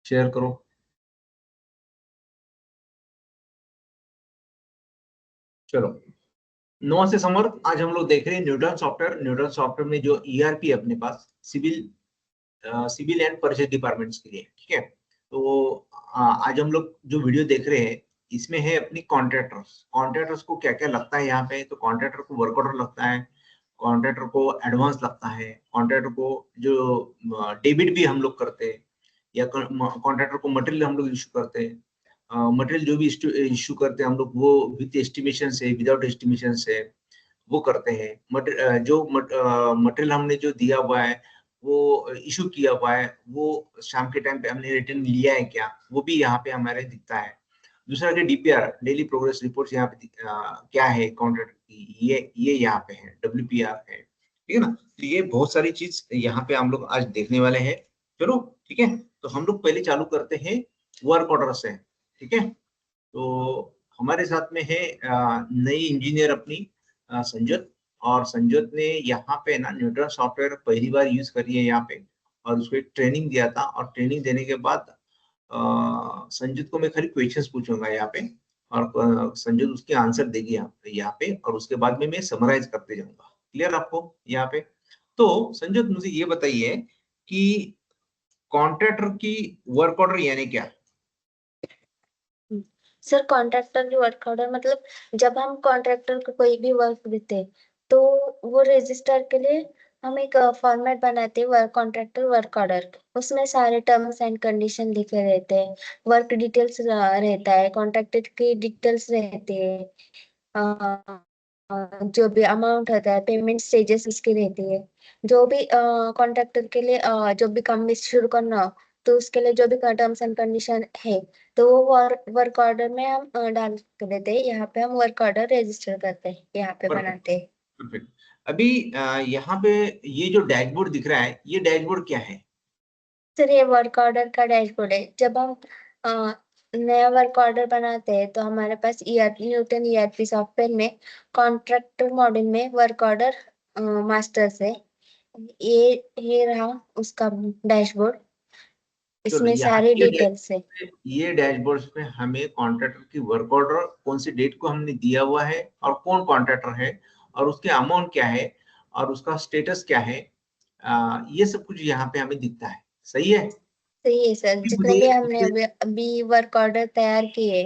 Share करो। चलो, नमस्ते समर, आज हम लोग देख रहे हैं न्यूटन सॉफ्टवेयर। न्यूटन सॉफ्टवेयर में जो ईआरपी अपने पास सिविल एंड परचेज डिपार्टमेंट्स के लिए, ठीक है। तो आज हम लोग जो वीडियो देख रहे हैं इसमें है अपनी कॉन्ट्रैक्टर्स। कॉन्ट्रैक्टर्स को क्या क्या लगता है यहाँ पे, तो कॉन्ट्रैक्टर को वर्क ऑर्डर लगता है, कॉन्ट्रैक्टर को एडवांस लगता है, कॉन्ट्रैक्टर को जो डेबिट भी हम लोग करते हैं, या कॉन्ट्रैक्टर को मटेरियल हम लोग इशू करते हैं। मटेरियल जो भी इशू करते हैं हम लोग, वो विद एस्टिमेशन से विदाउट एस्टिमेशन से वो करते हैं। जो मटेरियल हमने जो दिया हुआ है, वो इशू किया हुआ है, वो शाम के टाइम पे हमने रिटर्न लिया है क्या, वो भी यहाँ पे हमारे दिखता है। दूसरा कि डीपीआर, डेली प्रोग्रेस रिपोर्ट यहाँ पे क्या है कॉन्ट्रैक्ट की, ये यहाँ पे है, डब्ल्यूपीआर है, ठीक है ना। तो ये बहुत सारी चीज यहाँ पे हम लोग आज देखने वाले हैं। चलो ठीक है, तो हम लोग पहले चालू करते हैं वर्क ऑर्डर से, ठीक है। तो हमारे साथ में है नई इंजीनियर अपनी संजत। और संजत ने यहाँ पे ना न्यूटन सॉफ्टवेयर पहली बार यूज करी है यहाँ पे, और उसको एक ट्रेनिंग दिया था। और ट्रेनिंग देने के बाद संजत को मैं खाली क्वेश्चंस पूछूंगा यहाँ पे, और संजत उसके आंसर देगी यहाँ पे, और उसके बाद में मैं समराइज करते जाऊंगा। क्लियर आपको यहाँ पे? तो संजत मुझे ये बताइए कि कॉन्ट्रैक्टर की वर्क ऑर्डर यानी क्या? सर, कॉन्ट्रैक्टर की वर्क ऑर्डर मतलब जब हम कॉन्ट्रैक्टर को कोई भी वर्क देते हैं तो वो रजिस्टर के लिए हम एक फॉर्मेट बनाते हैं, वर्क कॉन्ट्रैक्टर वर्क ऑर्डर। उसमें सारे टर्म्स एंड कंडीशन लिखे रहते हैं, वर्क डिटेल्स रहता है, कॉन्ट्रैक्टर की डिटेल्स रहते हैं, जो भी अमाउंट होता है, पेमेंट स्टेजेस उसकी रहती है, जो भी कॉन्ट्रैक्टर के लिए जो भी काम शुरू करना हो तो उसके लिए जो भी टर्म्स एंड कंडीशन है तो वो वर्क ऑर्डर में हम डाल के देते हैं। यहाँ पे हम वर्क ऑर्डर रजिस्टर करते हैं, यहाँ पे परफेक्ट, बनाते हैं। परफेक्ट। अभी यहाँ पे ये जो डैशबोर्ड दिख रहा है, ये डैशबोर्ड क्या है? सर, ये वर्क ऑर्डर का डैशबोर्ड है। जब हम अ, नया वर्क ऑर्डर बनाते हैं तो हमारे पास ईआरपी, न्यूटन ईआरपी सॉफ्टवेयर में कॉन्ट्रैक्टर मॉड्यूल में वर्क ऑर्डर मास्टर्स है। ये रहा उसका डैशबोर्ड, चलो, इसमें यहाँ सारी डिटेल्स है। ये डैशबोर्ड में हमें कॉन्ट्रैक्टर की वर्क ऑर्डर, कौन सी डेट को हमने दिया हुआ है, और कौन कॉन्ट्रैक्टर है, और उसके अमाउंट क्या है, और उसका स्टेटस क्या है, ये सब कुछ यहाँ पे हमें दिखता है। सही है? सही है सर, अभी जितने मुझे भी हमने मुझे अभी वर्क ऑर्डर तैयार किए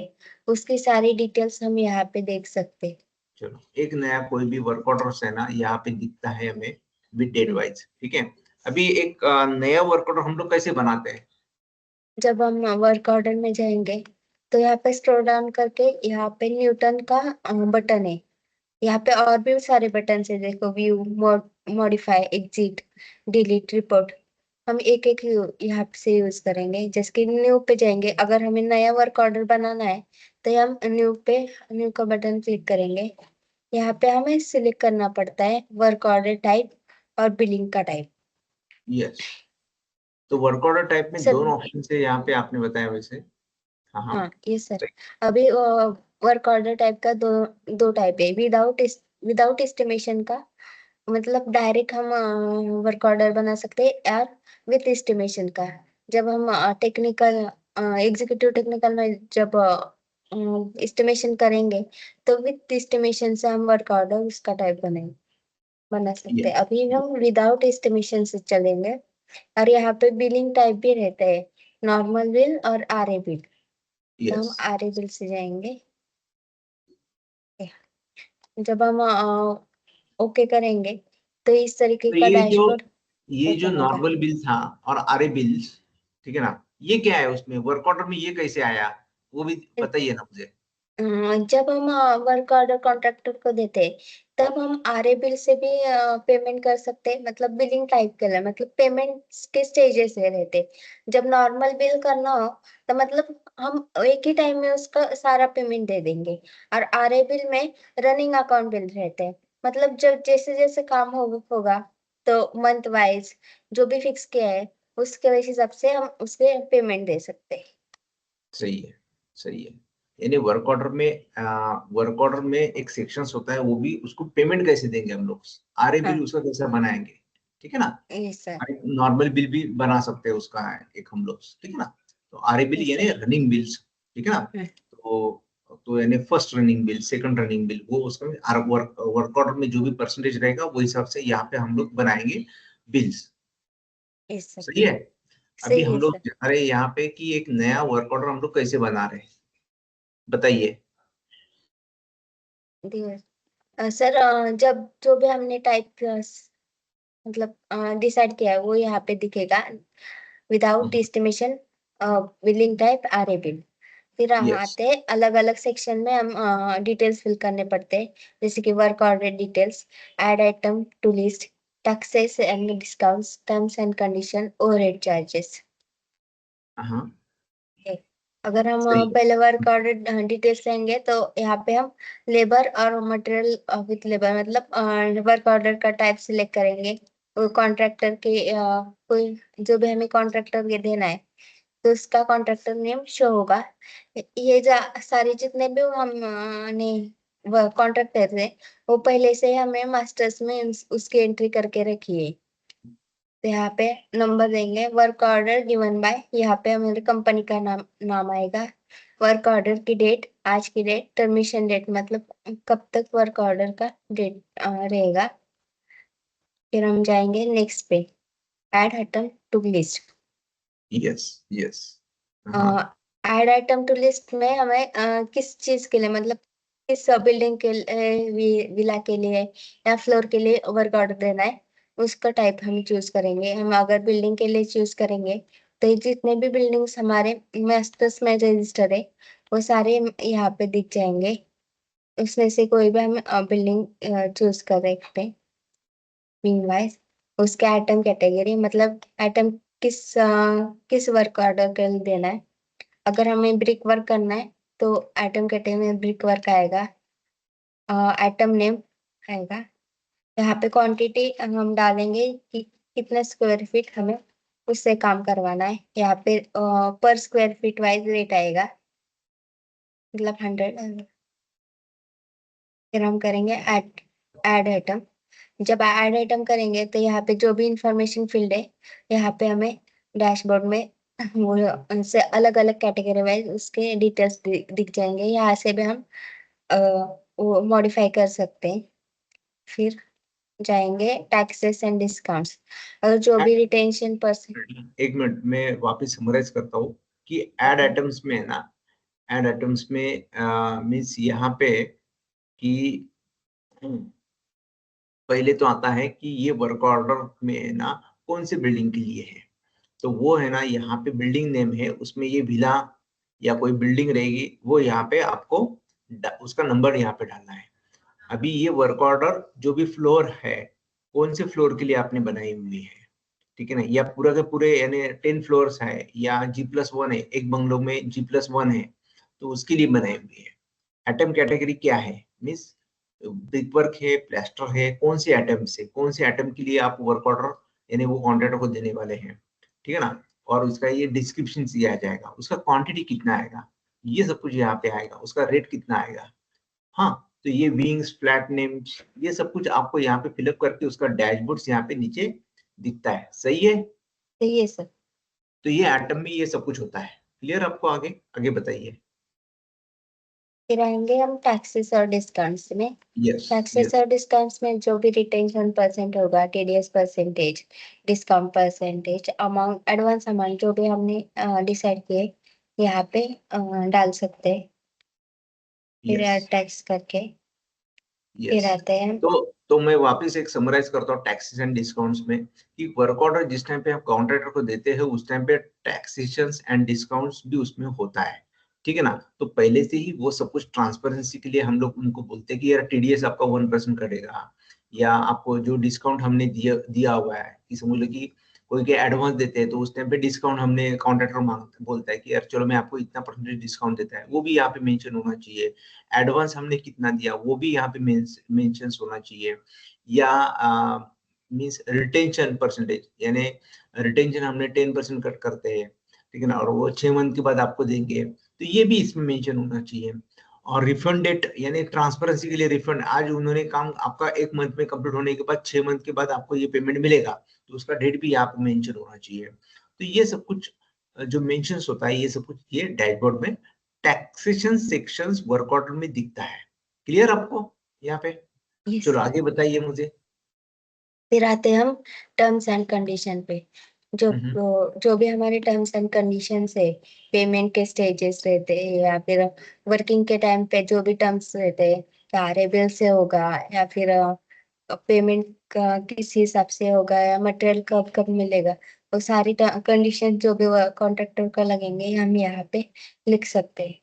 उसकी सारी डिटेल्स हम यहाँ पे देख सकते हैं। चलो, एक नया कोई भी वर्क ऑर्डर है ना, यहाँ पे दिखता है हमें विद डेट हम्म। वाइज, ठीक है। अभी एक नया वर्क ऑर्डर हम लोग कैसे बनाते हैं? जब हम वर्क ऑर्डर में जाएंगे तो यहाँ पे स्क्रॉल डाउन करके यहाँ पे न्यूटन का बटन है। यहाँ पे और भी सारे बटन है, देखो, view, modify, exit, delete, report. हम एक एक यहाँ से यूज करेंगे। जैसे कि न्यू पे जाएंगे, अगर हमें नया वर्क ऑर्डर बनाना है तो हम न्यू का बटन क्लिक करेंगे। यहाँ पे हमें सिलेक्ट करना पड़ता है वर्क ऑर्डर टाइप और बिलिंग का टाइप। यस। तो वर्क ऑर्डर टाइप में सर, दोनों ऑप्शन से यहाँ पे आपने बताया वैसे। हाँ हाँ, हाँ ये सर, सही। अभी वर्क ऑर्डर टाइप का दो टाइप है। विदाउट एस्टिमेशन का मतलब डायरेक्ट हम वर्क ऑर्डर बना सकते हैं, और विथ एस्टिमेशन का जब हम टेक्निकल एग्जीक्यूटिव टेक्निकल में जब एस्टिमेशन करेंगे तो विथ एस्टिमेशन से हम वर्क ऑर्डर उसका टाइप बना सकते ये हैं। अभी हम विदाउट एस्टिमेशन से चलेंगे। और यहाँ पे बिलिंग टाइप भी रहता है, नॉर्मल बिल और आरए बिल। तो यस। हम आरए बिल से जाएंगे। जब हम ओके करेंगे तो इस तरीके तो का डैशबोर्ड ये जो ओपन होगा। नॉर्मल बिल था और आरए बिल्स, ठीक है ना, ये क्या है उसमें वर्क ऑर्डर में, ये कैसे आया, वो भी बताइए ना मुझे। जब हम वर्क ऑर्डर कॉन्ट्रैक्टर को देते हैं तब हम आरए बिल से भी पेमेंट कर सकते हैं। मतलब बिलिंग टाइप के लिए, मतलब पेमेंट के स्टेजेस है रहते हैं। जब नॉर्मल बिल करना हो तो मतलब हम एक ही टाइम में उसका सारा पेमेंट दे देंगे। और आरए बिल में रनिंग अकाउंट बिल रहते हैं, मतलब जब जैसे जैसे काम होगा तो मंथ वाइज जो भी फिक्स किया है उसके हिसाब से हम उसके पेमेंट दे सकते हैं। सही है, सही है। यानी वर्क ऑर्डर में एक सेक्शंस होता है, वो भी उसको पेमेंट कैसे देंगे हम लोग, आरए हाँ, बिल उसका कैसे बनाएंगे, ठीक है ना। ये सर। नॉर्मल बिल भी बना सकते हैं उसका एक हम लोग, ठीक है ना। तो आरए बिल Yes, यानी sir. रनिंग बिल्स, ठीक है ना। तो यानी first running bill, second running bill, वो उसका वर्क ऑर्डर में जो भी परसेंटेज रहेगा वो हिसाब से यहाँ पे हम लोग बनाएंगे बिल्स। Yes, sir. सही है। अभी सही हम है लोग सर। जा रहे हैं यहाँ पे कि एक नया वर्क ऑर्डर हम लोग कैसे बना रहे हैं, बताइए। सर जब जो भी हमने टाइप मतलब डिसाइड किया है वो यहाँ पे दिखेगा, without estimation billing type RA bill. फिर हम यस। आते हैं अलग अलग सेक्शन में, हम डिटेल्स फिल करने पड़ते हैं, जैसे कि work order details, add item to list, taxes and discounts, terms and condition, overhead charges. हाँ अगर हम सही है। पहले वर्क ऑर्डर डिटेल्स लेंगे तो यहाँ पे हम लेबर और मटेरियल विथ लेबर, मतलब वर्क ऑर्डर का टाइप सिलेक्ट करेंगे। कॉन्ट्रैक्टर के कोई जो भी हमें कॉन्ट्रैक्टर के देना है तो उसका कॉन्ट्रैक्टर नेम शो होगा। ये सारे जितने भी हम ने कॉन्ट्रैक्टर है वो पहले से हमें मास्टर्स में उसकी एंट्री करके रखी है। तो यहाँ पे नंबर देंगे, वर्क ऑर्डर गिवन बाय, यहाँ पे हमारी कंपनी का नाम आएगा, वर्क ऑर्डर की डेट, आज की डेट, टर्मिनेशन डेट मतलब कब तक वर्क ऑर्डर का डेट रहेगा। फिर हम जाएंगे नेक्स्ट पे, add item to list. Yes yes. हाँ ऐड आइटम टू लिस्ट में हमें किस चीज के लिए, मतलब किस बिल्डिंग के विला के लिए या फ्लोर के लिए वर्क ऑर्डर देना है, उसका टाइप हम चूज करेंगे। हम अगर बिल्डिंग के लिए चूज करेंगे तो ये जितने भी बिल्डिंग्स हमारे मास्टर्स में रजिस्टर है वो सारे यहाँ पे दिख जाएंगे। उसमें से कोई भी हम बिल्डिंग चूज कर सकते हैं मीन वाइज। उसके आइटम कैटेगरी, मतलब आइटम किस वर्क ऑर्डर के लिए देना है। अगर हमें ब्रिक वर्क करना है तो आइटम कैटेगरी में ब्रिक वर्क आएगा, आइटम नेम आएगा। यहाँ पे क्वांटिटी हम डालेंगे कि कितना स्क्वायर फीट हमें उससे काम करवाना है। यहाँ पे पर स्क्वायर फीट वाइज रेट आएगा, मतलब 100। फिर हम करेंगे ऐड आइटम। जब ऐड आइटम करेंगे तो यहाँ पे जो भी इंफॉर्मेशन फील्ड है यहाँ पे हमें डैशबोर्ड में वो उनसे अलग अलग कैटेगरी वाइज उसके डिटेल्स दिख जाएंगे। यहाँ से भी हम वो मॉडिफाई कर सकते हैं। फिर जाएंगे टैक्सेस एंड डिस्काउंट्स, अगर जो भी रिटेंशन परसेंट। एक मिनट में वापस समराइज करता हूँ कि ऐड आइटम्स में है ना, ऐड आइटम्स में मीन्स यहाँ पे कि पहले तो आता है कि ये वर्क ऑर्डर में है ना कौन सी बिल्डिंग के लिए है। तो वो है ना यहाँ पे बिल्डिंग नेम है, उसमें ये विला या कोई बिल्डिंग रहेगी वो यहाँ पे आपको उसका नंबर यहाँ पे डालना है। अभी ये वर्क ऑर्डर जो भी फ्लोर है, कौन से फ्लोर के लिए आपने बनाई हुई है, ठीक है ना, या पूरा के पूरे यानी 10 फ्लोर्स है या G+1 है, एक बंगलो में G+1 है तो उसके लिए बनाई हुई है। एटम कैटेगरी क्या है, मीन्स ब्रिक वर्क है, प्लास्टर है, कौन से एटम से कौन से एटम के लिए आप वर्क ऑर्डर यानी वो कॉन्ट्रैक्टर को देने वाले हैं, ठीक है ना। और उसका ये डिस्क्रिप्शन दिया जाएगा, उसका क्वांटिटी कितना आएगा, ये सब कुछ यहाँ पे आएगा, उसका रेट कितना आएगा। हाँ, तो ये विंग्स, फ्लैट नेम्स, ये सब कुछ आपको यहाँ पे फिलअप करके उसका डैशबोर्ड यहाँ पे नीचे दिखता है, सही है। सही है सर। तो ये एटम में ये सब कुछ होता है। क्लियर आपको, आगे आगे बताइए। फिर आएंगे हम टैक्सेस और डिस्काउंट्स में। Yes taxes yes. और डिस्काउंट्स में जो भी रिटेंशन परसेंट होगा, TDS percentage, discount percentage, amount, advance amount जो भी हमने डिसाइड किए यहाँ पे डाल सकते हैं। फिर यस टैक्स करके फिर यस। आते हैं। तो मैं वापस एक समराइज करता हूँ टैक्सेस एंड डिस्काउंट्स में कि वर्क ऑर्डर जिस टाइम पे आप कॉन्ट्रैक्टर को देते हैं उस टाइम पे टैक्सेशन एंड डिस्काउंट्स भी उसमें होता है, ठीक है ना। तो पहले से ही वो सब कुछ ट्रांसपेरेंसी के लिए हम लोग उनको बोलते हैं कि यार टीडीएस आपका 1% कटेगा, या आपको जो डिस्काउंट हमने दिया दिया हुआ है कि समझ लो कि कोई के एडवांस देते हैं तो उस टाइम पे डिस्काउंट हमने कॉन्ट्रैक्टर मांगता बोलता है कि यार चलो मैं आपको इतना परसेंटेज डिस्काउंट देता है, वो भी यहाँ पे मेंशन होना चाहिए। एडवांस हमने कितना दिया वो भी यहाँ पे मेंशन होना चाहिए। या मींस रिटेंशन परसेंटेज, यानी रिटेंशन हमने 10% कट करते हैं, ठीक है ना, और वो 6 मंथ के बाद आपको देंगे तो ये भी इसमें मेंशन होना चाहिए। और रिफंड डेट यानी ट्रांसपेरेंसी के लिए रिफंड, आज उन्होंने काम आपका 1 मंथ में कंप्लीट होने के बाद 6 मंथ के बाद आपको ये पेमेंट मिलेगा तो उसका डेट भी यहाँ पे मेंशन होना चाहिए। तो ये सब कुछ जो मेंशंस होता है ये सब कुछ ये डैशबोर्ड में टैक्सेशन सेक्शंस वर्क ऑर्डर में दिखता है। क्लियर आपको यहाँ पे? Yes, चलो sir. आगे बताइए मुझे। फिर आते हैं हम टर्म्स एंड कंडीशन पे। जो जो भी हमारे टर्म्स एंड कंडीशंस है, पेमेंट के स्टेजेस रहते हैं या फिर वर्किंग के टाइम पे जो भी टर्म्स रहते हैं, क्या रेबिल से होगा या फिर पेमेंट का किस हिसाब से होगा या मटेरियल कब कब मिलेगा, वो सारी कंडीशन जो भी कॉन्ट्रैक्टर का लगेंगे हम यहाँ पे लिख सकते हैं।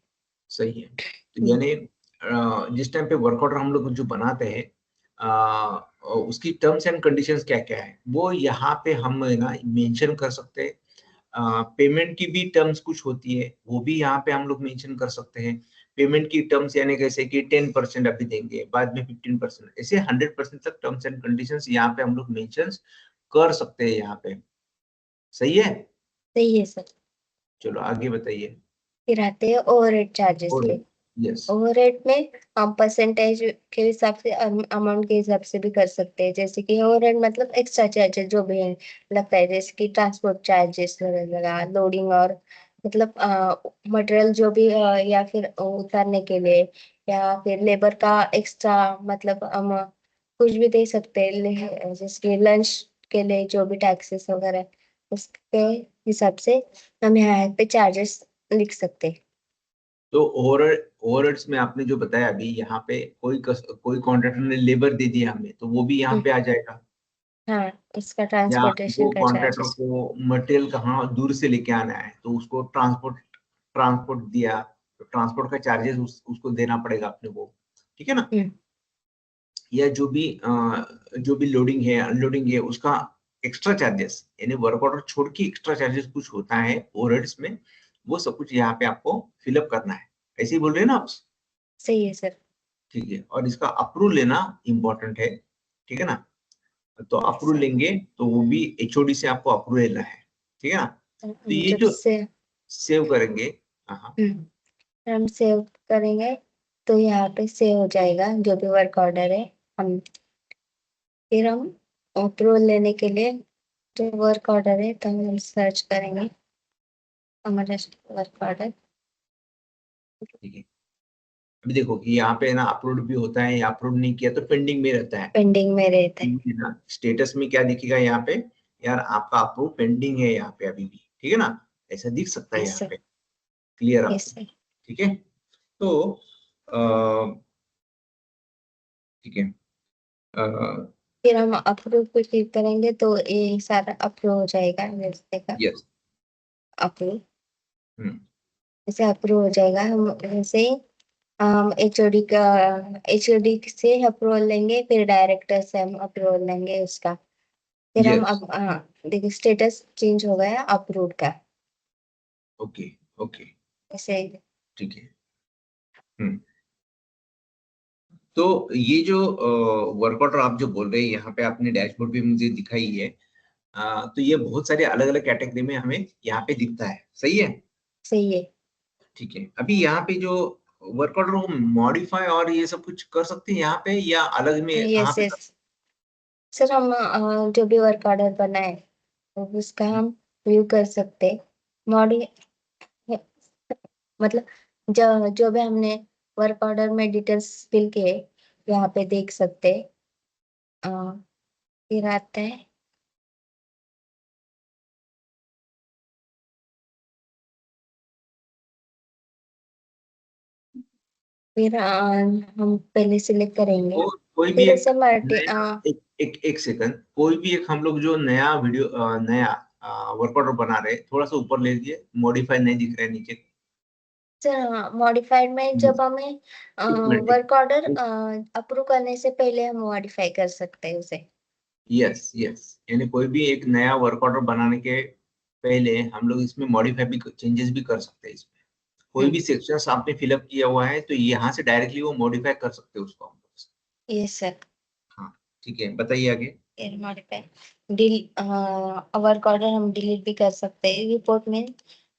सही है। तो यानी जिस टाइम पे वर्क ऑर्डर हम लोग जो बनाते हैं उसकी टर्म्स एंड कंडीशंस क्या क्या है वो यहाँ पे हम ना मेंशन कर सकते हैं। पेमेंट की भी टर्म्स कुछ होती है वो भी यहाँ पे हम लोग मेंशन कर सकते हैं। पेमेंट की टर्म्स यानी कैसे कि 10% अभी देंगे, बाद में 15%, ऐसे 100% तक टर्म्स एंड कंडीशंस यहाँ पे हम लोग मेंशन कर सकते हैं यहाँ पे। सही है? सही है सर। चलो आगे बताइए। फिर आते हैं ओवरहेड चार्जेस और पे। यस, ओवरहेड में हम परसेंटेज के हिसाब से अमाउंट के हिसाब से भी कर सकते हैं, जैसे कि ओवरहेड मतलब एक्स्ट्रा चार्जेस जो भी लगता है, जैसे कि ट्रांसपोर्ट चार्जेस लगा, लोडिंग और मतलब मटेरियल जो भी या फिर उतारने के लिए या फिर लेबर का एक्स्ट्रा, मतलब हम कुछ भी दे सकते हैं, जैसे कि लंच के लिए जो भी टैक्सेस वगैरह, उसके हिसाब से हम यहाँ पे चार्जेस लिख सकते हैं। तो ओवरहेड्स में आपने जो बताया अभी यहाँ पे कोई कॉन्ट्रैक्टर ने लेबर दे दिया हमें तो वो भी यहाँ पे आ जाएगा। हाँ, इसका या ट्रांसपोर्टेशन वो का कॉन्ट्रैक्टर चार्जेस। को मटेरियल कहाँ दूर से लेके आना है तो उसको ट्रांसपोर्ट दिया तो ट्रांसपोर्ट का चार्जेस उसको देना पड़ेगा अपने को। ठीक है ना? या जो भी लोडिंग है अनलोडिंग है उसका एक्स्ट्रा चार्जेस यानी वर्क ऑर्डर छोड़ के एक्स्ट्रा चार्जेस कुछ होता है ओवरहेड्स में, वो सब कुछ यहाँ पे आपको फिलअप करना है। ऐसे ही बोल रहे हैं ना आप? सही है सर। ठीक है, और इसका अप्रूव लेना इंपॉर्टेंट है। ठीक है ना? तो यस अप्रूव सर। लेंगे तो वो भी एचओडी से आपको अप्रूव लेना है। ठीक है ना? तो ये जब जो से सेव करेंगे, हाँ हम सेव करेंगे तो यहाँ पे सेव हो जाएगा जो भी वर्क ऑर्डर है। हम फिर हम अप्रूवल लेने के लिए जो वर्क ऑर्डर है तो हम सर्च करेंगे हमारा वर्क ऑर्डर। ठीक है। अभी देखो कि यहाँ पे ना अपलोड भी होता है या अपलोड नहीं किया तो पेंडिंग में रहता है। पेंडिंग में रहता है। ना स्टेटस में क्या दिखेगा यहाँ पे, यार आपका अप्रूव पेंडिंग है यहाँ पे अभी भी। ठीक है ना? ऐसा दिख सकता है यस यहाँ सर। पे। क्लियर यस आपको? सर। ठीक है। तो ठीक है। फिर हम अप्रूव पे क्लिक करेंगे तो ये सारा अप्रूव हो जाएगा, जैसे का यस। अप्रूव। जैसे अप्रूव हो जाएगा हम जैसे ही हम एचओडी का एचओडी से अप्रूवल लेंगे, फिर डायरेक्टर से हम अप्रूवल लेंगे उसका। फिर हम यस। अब देखिए स्टेटस चेंज हो गया अप्रूव का। ओके। ओके। ऐसे ठीक है। हम्म। तो ये जो वर्क ऑर्डर आप जो बोल रहे हैं यहाँ पे आपने डैशबोर्ड भी मुझे दिखाई है, तो ये बहुत सारे अलग अलग कैटेगरी में हमें यहाँ पे दिखता है। सही है? सही है। ठीक है। अभी यहाँ पे जो वर्क ऑर्डर को मॉडिफाई और ये सब कुछ कर सकते हैं यहाँ पे या अलग में कहाँ यस पे यस सर, हम जो भी वर्क ऑर्डर बनाए तो उसका हम व्यू कर सकते हैं। मॉडि मतलब जो भी हमने वर्क ऑर्डर में डिटेल्स फिल किए यहाँ पे देख सकते हैं। फिर आता है फिर हम पहले सिलेक्ट करेंगे। कोई भी फिर एक ऐसे मल्टी नया एक सेकंड, कोई भी एक हम लोग जो नया नया वर्क ऑर्डर बना रहे हैं, थोड़ा सा ऊपर ले लीजिए, मॉडिफाई नहीं दिख रहा है नीचे। मॉडिफाइड में जब हमें एक मिनट। वर्क ऑर्डर अप्रूव करने से पहले हम मॉडिफाई कर सकते हैं उसे। यस यस, यानी कोई भी एक नया वर्क ऑर्डर बनाने के पहले हम लोग इसमें मॉडिफाई भी चेंजेस भी कर सकते हैं इसमें। कोई भी सेक्शंस आपने फिलअप किया हुआ है तो यहाँ से डायरेक्टली वो मॉडिफाई कर सकते हैं उसको हम लोग। Yes sir. हाँ ठीक है, बताइए आगे। फिर मॉडिफाई वर्क ऑर्डर हम डिलीट भी कर सकते हैं रिपोर्ट में।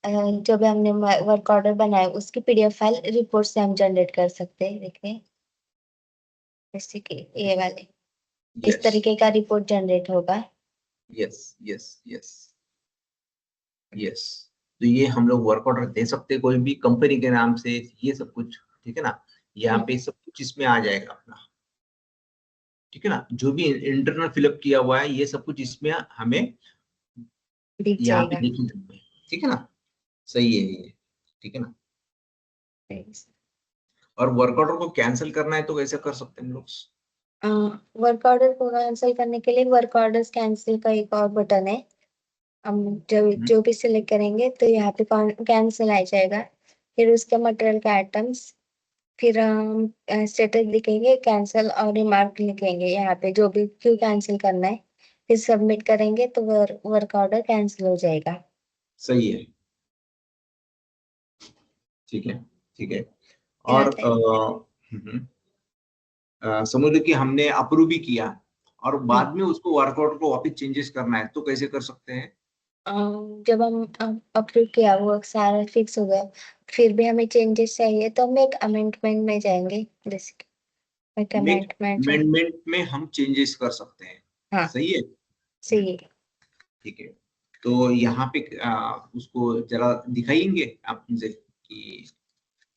जो भी हमने वर्क ऑर्डर बनाया उसकी पीडीएफ फाइल रिपोर्ट से हम जनरेट कर सकते हैं। देखिए जैसे कि ये वाले इस यस तरीके का रिपोर्ट जनरेट होगा। Yes yes yes yes. तो तो ये हम लोग वर्क ऑर्डर दे सकते हैं कोई भी कंपनी के नाम से, ये सब कुछ, ठीक है ना। यहाँ पे सब कुछ इसमें आ जाएगा अपना, ठीक है ना। जो भी इंटरनल फिलअप किया हुआ है ये सब कुछ इसमें हमें दिख यहाँ पे जाएगा। देखिए, ठीक है ना। सही है ये, ठीक है ना। और वर्क ऑर्डर को कैंसिल करना है तो कैसे कर सकते हैं हम लोग? वर्क ऑर्डर को कैंसिल करने के लिए वर्क ऑर्डर्स कैंसिल का एक और बटन है। हम जब जो भी सिलेक्ट करेंगे तो यहाँ पे कैंसिल आ जाएगा। फिर उसके मटेरियल के आइटम्स, फिर हम स्टेटस लिखेंगे कैंसिल और रिमार्क लिखेंगे यहाँ पे जो भी क्यों कैंसिल करना है। फिर सबमिट करेंगे तो वर्क ऑर्डर कैंसिल हो जाएगा। सही है, ठीक है, ठीक है। फिर और आता है। समझ लो कि हमने अप्रूव भी किया और हम्म, बाद में उसको वर्कआउट को वापस चेंजेस करना है तो कैसे कर सकते हैं? जब हम अप्रूव किया वो सारा फिक्स हो गया, फिर भी हमें चेंजेस चाहिए तो हम एक अमेंडमेंट में जाएंगे, जैसे कि एक मेक अमेंडमेंट। अमेंडमेंट में हम चेंजेस कर सकते हैं। हाँ, सही है। सही है। ठीक है। तो यहाँ पे उसको जरा दिखाएंगे आप मुझे कि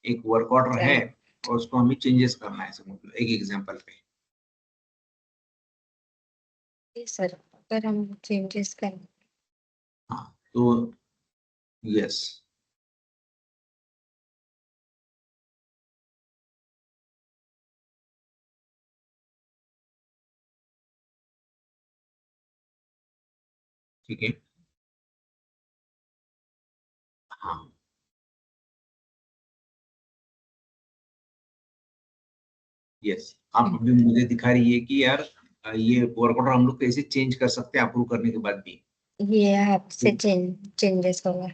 एक वर्क ऑर्डर है चलो, और उसको हमें चेंजेस करना है, समझ लो एक एग्जांपल पे। सर अगर हम चेंजेस करें। हाँ तो यस, ठीक है। हाँ, यस। आप हम्म, अभी मुझे दिखा रही है कि यार ये वर्क ऑर्डर हम लोग कैसे चेंज कर सकते हैं अप्रूव करने के बाद भी। ये आपसे चेंजेस होगा,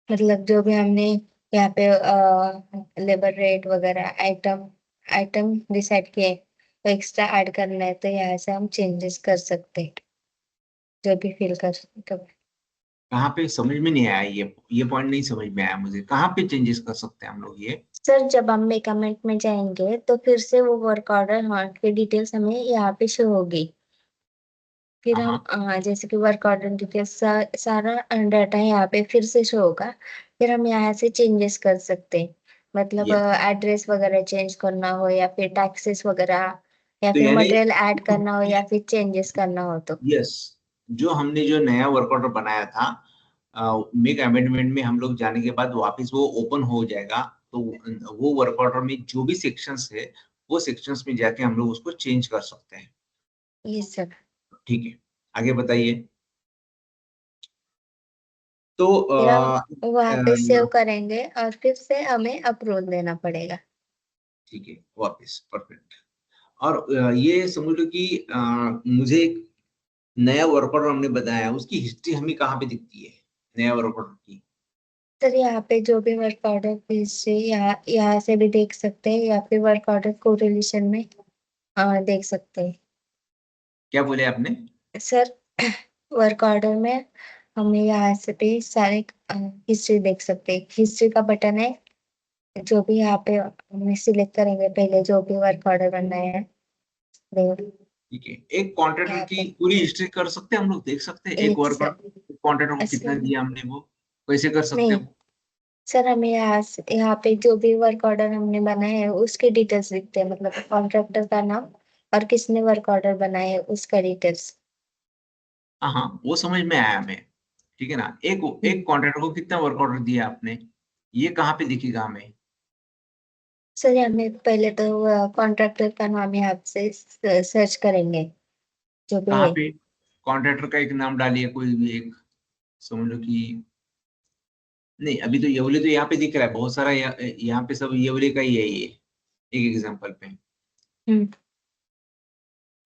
मतलब जो भी हमने यहाँ पे लेबर रेट वगैरह आइटम आइटम डिसाइड किए तो एक्स्ट्रा ऐड करना है तो यहाँ से हम चेंजेस कर सकते हैं, जो भी फील कर सकते हैं। कहाँ पे समझ में नहीं आया, ये पॉइंट नहीं समझ में आया मुझे, कहाँ पे चेंजेस कर सकते हैं हम लोग ये? सर जब हम मेकअमेंट में जाएंगे तो फिर से वो वर्क ऑर्डर हाँ की डिटेल्स हमें यहाँ पे शो होगी। फिर हम हाँ, जैसे कि वर्क ऑर्डर डिटेल्स सारा डाटा यहाँ पे फिर से शो होगा। फिर हम यहाँ से चेंजेस कर सकते हैं, मतलब यस। एड्रेस वगैरह चेंज करना हो या फिर टैक्सेस वगैरह या तो फिर यानी मटेरियल ऐड करना हो या फिर चेंजेस करना हो तो। यस, जो हमने जो नया वर्क ऑर्डर बनाया था मेक अमेंडमेंट में हम लोग जाने के बाद वापस वो ओपन हो जाएगा। तो वो वर्क ऑर्डर में जो भी सेक्शंस है वो सेक्शंस में जाके हम लोग उसको चेंज कर सकते हैं। ये सब ठीक है, आगे बताइए। तो फिर हम वहाँ पे सेव करेंगे और फिर से हमें अप्रूवल देना पड़ेगा। ठीक है, वापस परफेक्ट। और ये समझ लो कि मुझे एक नया वर्क ऑर्डर हमने बताया, उसकी हिस्ट्री हमें कहाँ पे दिखती है नया वर्क ऑर्डर की? सर यहाँ पे जो भी वर्क ऑर्डर हिस्ट्री यहाँ यहाँ से भी देख सकते हैं या फिर वर्क ऑर्डर को रिलेशन में देख सकते हैं। क्या बोले आपने? सर वर्क ऑर्डर में हम यहाँ से भी सारे हिस्ट्री देख सकते हैं, हिस्ट्री का बटन है। जो भी यहाँ पे हम सिलेक्ट करेंगे पहले जो भी वर्क ऑर्डर बनना है ठीक है, एक कॉन्ट्रैक्टर यहाँ की पे पूरी हिस्ट्री कर सकते हैं हम लोग, देख सकते हैं एक एक वर्क ऑर्डर कॉन्ट्रैक्टर को कितना सर दिया हमने, वो कैसे कर सकते नहीं हैं? सर, हमें यहाँ पे जो भी वर्क ऑर्डर हमने बनाए है उसके डिटेल्स दिखते हैं, मतलब कॉन्ट्रैक्टर का नाम और किसने वर्क ऑर्डर बनाया है उसका डिटेल्स। हाँ हाँ, वो समझ में आया हमें। ठीक है ना, एक एक कॉन्ट्रैक्टर को कितना वर्क ऑर्डर दिया आपने, ये कहाँ पे दिखेगा हमें? सर हमें पहले तो कॉन्ट्रैक्टर का नाम यहाँ से सर्च करेंगे जो भी कहाँ है। पे कॉन्ट्रैक्टर का एक नाम डालिए कोई भी एक, समझ लो कि नहीं, अभी तो येवले तो यहाँ पे दिख रहा है बहुत सारा, यहाँ पे सब येवले का ही है ये, एक एग्जांपल पे। हम्म,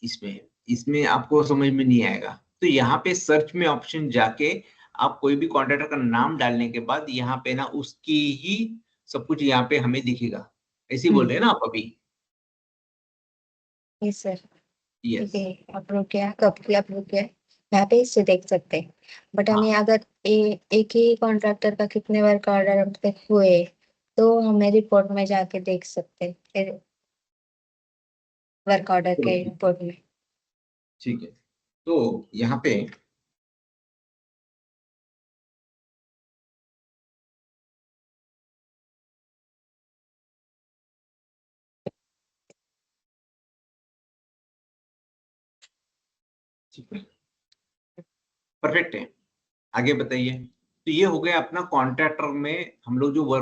इसमें इसमें आपको समझ में नहीं आएगा तो यहाँ पे सर्च में ऑप्शन जाके आप कोई भी कॉन्ट्रैक्टर का नाम डालने के बाद यहाँ पे ना उसकी ही सब कुछ यहाँ पे हमें दिखेगा। ऐसे ही बोल रहे हैं ना आप अभी? Yes sir. यस। ठीक है, अप्रूव किया, कब किया अप्रूव किया, यहाँ पे इससे देख सकते हैं। बट हमें हाँ, अगर एक ही कॉन्ट्रैक्टर का कितने वर्क ऑर्डर अब तक हुए तो हमें रिपोर्ट में जाके देख सकते हैं, वर्क ऑर्डर चलो के ठीक, रिपोर्ट में। ठीक है। तो यहाँ पे परफेक्ट है। आगे बताइए। तो ये हो गया अपना कॉन्ट्रैक्टर में हम लोग जो वर्क